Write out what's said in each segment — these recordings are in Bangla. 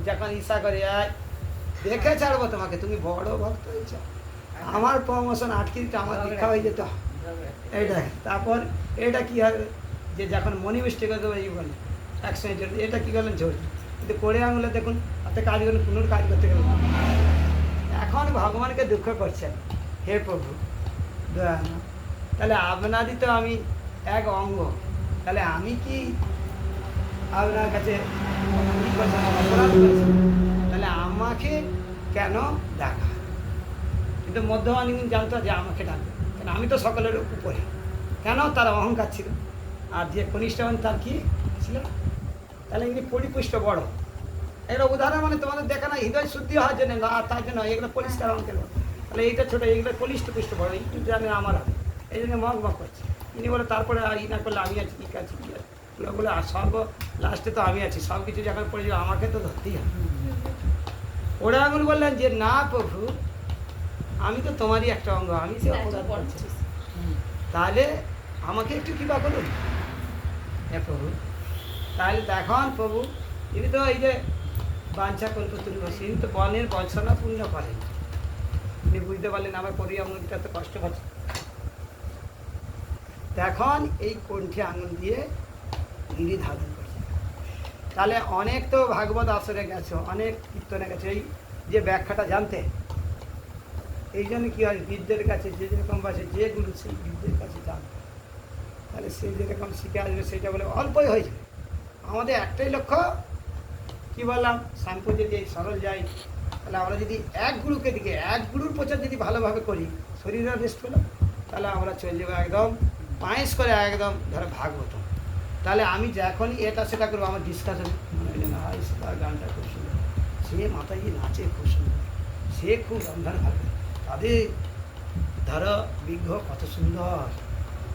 যখন ঈশা করে দেখে ছাড়বো তোমাকে, তুমি বড় ভক্ত হয়েছ, আমার প্রমোশন আটকে দিতে আমার দীক্ষা হয়ে যেত এইটা। তারপর এটা কি হবে যে যখন মণিমিষ্টি করে দেবো এই বলে 100 জন, এটা কী করলেন ঝোল, কিন্তু করে আঙুলে দেখুন হাতে কাজ করলেন, কোনো কাজ করতে গেলেন। এখন ভগবানকে দুঃখ করছেন, হে প্রভু দয়া না, তাহলে আপনারই তো আমি এক অঙ্গ, তাহলে আমি কি আপনার কাছে কী করছেন, অপরাধ করছেন, তাহলে আমাকে কেন ডাকা? কিন্তু মধ্যমানি জানতো যে আমাকে ডাকবে, কেন আমি তো সকলের উপরে, কেন তার অহংকার ছিল। আর যে কনিষ্ঠবান তার কি ছিল, তাহলে ইনি পরিপুষ্ট বড়। এগুলো উদাহরণ মানে তোমাদের দেখা না, হৃদয় শুদ্ধি হওয়ার জন্য না, তার জন্য এগুলো পরিষ্কার অঙ্কের। তাহলে এইটা ছোটো, এইগুলো কনিষ্ঠ পুষ্ট বড়, একটু জানে আমার হবে, এই জন্য মগ মগ করছে। ইনি বলে তারপরে আর ই না করলে আমি আছি, কী আছে কী আছে বলে, আর সর্ব লাস্টে তো আমি আছি, সব কিছু যখন পড়ে যাবে আমাকে তো ধরতেই হবে। ওরা আঙুল বললেন যে না প্রভু, আমি তো তোমারই একটা অঙ্গ, আমি সে অপরাধ করছি, তাহলে আমাকে একটু কৃপা করুন হ্যাঁ প্রভু। তাহলে এখন প্রভু ইনি তো এই যে বাঞ্ছা কল্পতরুবশী, ইনি তো বনের বঞ্চনা পূর্ণ করেন, ইনি বুঝতে পারলেন আমার করি আঙুলটা তো কষ্ট পাচ্ছে। এখন এই কণ্ঠে আঙুল দিয়ে গিরি ধারণ করছে। তাহলে অনেক তো ভাগবত আসরে গেছো, অনেক কীর্তনে গেছে, এই যে ব্যাখ্যাটা জানতে। এই জন্য কী হয়, বৃদ্ধের কাছে যে যেরকম বাসে যে গুরু সেই বৃদ্ধের কাছে যান, তাহলে সে যেরকম শিখে আসবে সেটা বলে অল্পই হয়ে যাবে। আমাদের একটাই লক্ষ্য, কী বললাম, শ্যাম্পু যদি এই সরল যাই, তাহলে আমরা যদি এক গুরুকে দিকে এক গুরুর প্রচার যদি ভালোভাবে করি, শরীরের রেস্ট পেলাম, তাহলে আমরা চলে যাবো একদম পায়েস করে একদম ধরো ভাগবত। তাহলে আমি যখনই এটা সেটা করবো, আমার ডিসকাশন তার গানটা খুব সুন্দর, সে মাতাজি নাচে খুব সুন্দর, সে খুব রন্ধন ভাবে, তাদের ধরো বিগ্রহ কত সুন্দর,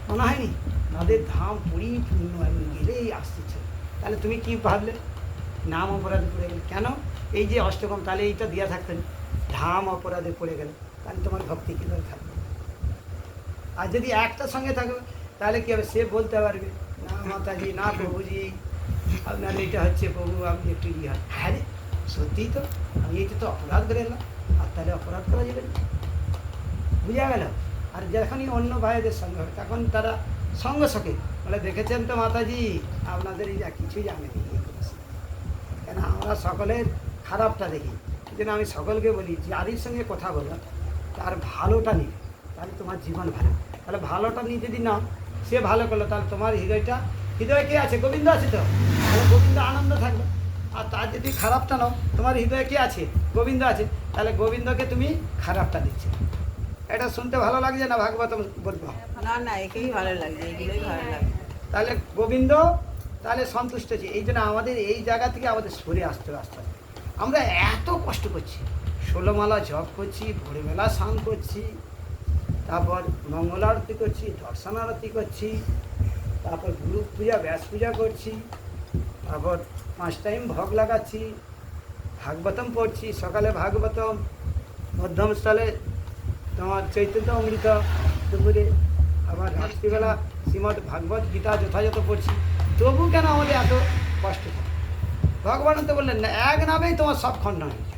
মনে হয়নি তাদের ধাম পরিপূর্ণ, একদিন গেলেই আসতেছে। তাহলে তুমি কি ভাবলে, নাম অপরাধে পড়ে গেলে কেন, এই যে অষ্টকম, তাহলে এইটা দিয়া থাকতেন, ধাম অপরাধে পড়ে গেলে, তাহলে তোমার ভক্তি কী করে থাকবে? আর যদি একটা সঙ্গে থাকবে তাহলে কী হবে, সে বলতে পারবে না মাতাজি, না প্রভুজি, আপনার এইটা হচ্ছে প্রভু, আপনি একটু ইয়ে হয়, হ্যাঁ রে সত্যিই তো আমি এইটা তো অপরাধ করে এলাম, আর তাহলে অপরাধ করা যাবে না, বুঝা গেল। আর যখনই অন্য ভাইদের সঙ্গে হবে তখন তারা সঙ্গ সকে বলে, দেখেছেন তো মাতাজি, আপনাদের এই যা কিছুই জানেনি, কেন আমরা সকলের খারাপটা দেখি। এই জন্য আমি সকলকে বলি, যারই সঙ্গে কথা বলো তার ভালোটা নিবে, তাহলে তোমার জীবন ভালো। তাহলে ভালোটা নিয়ে যদি নাও, সে ভালো করলো, তাহলে তোমার হৃদয়টা, হৃদয়ে কে আছে, গোবিন্দ আছে তো, তাহলে গোবিন্দ আনন্দ থাকবে। আর তার যদি খারাপটা নাও, তোমার হৃদয়ে কে আছে, গোবিন্দ আছে, তাহলে গোবিন্দকে তুমি খারাপটা দিচ্ছে। এটা শুনতে ভালো লাগছে না ভাগবত বলবো? না না, একেই ভালো লাগছে, এগুলোই ভালো লাগে। তাহলে গোবিন্দ তাহলে সন্তুষ্ট হচ্ছে। এই জন্য আমাদের এই জায়গা থেকে আমাদের সরে আসতে আসতে আমরা এত কষ্ট করছি, 16 মালা জপ করছি, ভোরবেলা স্নান করছি, তারপর মঙ্গল আরতি করছি, দর্শন আরতি করছি, তারপর গুরু পূজা ব্যাস পূজা করছি, তারপর 5 টাইম ভোগ লাগাচ্ছি, ভাগবতম পড়ছি, সকালে ভাগবতম, মধ্যমস্থলে তোমার চৈতন্য অমৃত, দুপুরে আবার রাত্রিবেলা শ্রীমদ্ ভাগবত গীতা যথাযথ পড়ছি, তবু কেন আমাদের এত কষ্ট? ভগবান তো বললেন না, এক নামেই তোমার সব খণ্ডন হয়েছে।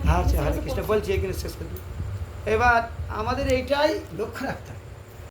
হ্যাঁ হরে কৃষ্ণ বলছি, এখানে শেষ করছি। এবার আমাদের এইটাই লক্ষ্য রাখতে হবে।